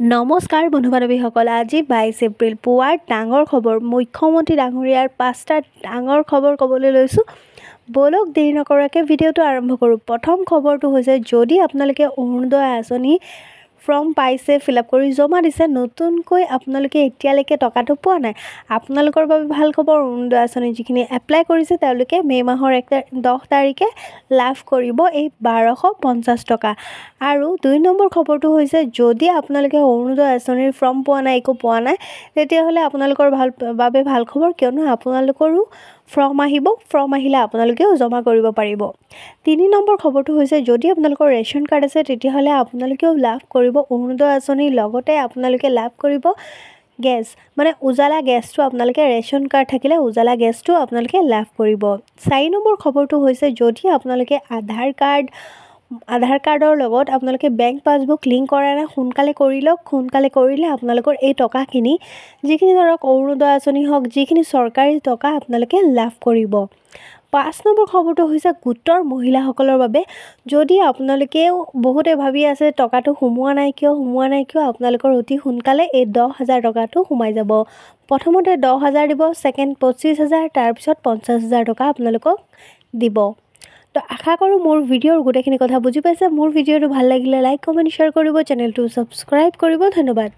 নমস্কাৰ বন্ধু বান্ধৱীসকল, আজি 22 এপ্ৰিল পুৱাৰ ডাঙৰ খবৰ। মুখ্যমন্ত্ৰী ডাঙৰীয়াৰ 5টা ডাঙৰ খবৰ ক'বলৈ লৈছোঁ। বলক দেৰি নকৰাকৈ ভিডিঅ'টো আৰম্ভ কৰোঁ। প্ৰথম খবৰটো হৈছে, যদি আপোনালোকে অৰুণোদয় আঁচনি ফৰ্ম পাইছে, ফিল আপ কৰি জমা দিছে, নতুনকৈ আপোনালোকে এতিয়ালৈকে টকাটো পোৱা নাই, আপোনালোকৰ বাবে ভাল খবৰ। অৰুণোদয় আঁচনি যিখিনি এপ্লাই কৰিছে তেওঁলোকে মে' মাহৰ 10 তাৰিখে লাভ কৰিব এই 1250 টকা। আৰু 2 নম্বৰ খবৰটো হৈছে, যদি আপোনালোকে অৰুণোদয় আঁচনিৰ ফৰ্ম পোৱা নাই, একো পোৱা নাই, তেতিয়াহ'লে আপোনালোকৰ বাবে ভাল খবৰ, কিয়নো আপোনালোকৰো ফৰ্ম আহিব। ফৰ্ম আহিলে আপোনালোকেও জমা কৰিব পাৰিব। 3 নম্বৰ খবৰটো হৈছে, যদি আপোনালোকৰ ৰেচন কাৰ্ড আছে, তেতিয়াহ'লে আপোনালোকেও লাভ কৰিব অৰুণোদয় আঁচনিৰ লগতে আপোনালোকে লাভ কৰিব গেছ, মানে উজালা গেছটো। আপোনালোকে ৰেচন কাৰ্ড থাকিলে উজালা গেছটো আপোনালোকে লাভ কৰিব। 4 নম্বৰ খবৰটো হৈছে, যদি আপোনালোকে আধাৰ কাৰ্ডৰ লগত আপোনালোকে বেংক পাছবুক লিংক কৰা নাই, সোনকালে কৰি লওক। সোনকালে কৰিলে আপোনালোকৰ এই টকাখিনি, যিখিনি ধৰক অৰুণোদয় আঁচনি হওক, যিখিনি চৰকাৰী টকা, আপোনালোকে লাভ কৰিব। 5 নম্বৰ খবৰটো হৈছে, গোটৰ মহিলাসকলৰ বাবে। যদি আপোনালোকেও বহুতে ভাবি আছে টকাটো সোমোৱা নাই কিয়, আপোনালোকৰ অতি সোনকালে এই 10,000 টকাটো সোমাই যাব। প্ৰথমতে 10,000 দিব, ছেকেণ্ড 25,000, তাৰপিছত 50,000 টকা আপোনালোকক দিব। তো আশা কৰোঁ মোৰ ভিডিঅ'ৰ গোটেইখিনি কথা বুজি পাইছে। মোৰ ভিডিঅ'টো ভাল লাগিলে লাইক, কমেণ্ট, শ্বেয়াৰ কৰিব, চেনেলটো ছাবস্ক্ৰাইব কৰিব। ধন্যবাদ।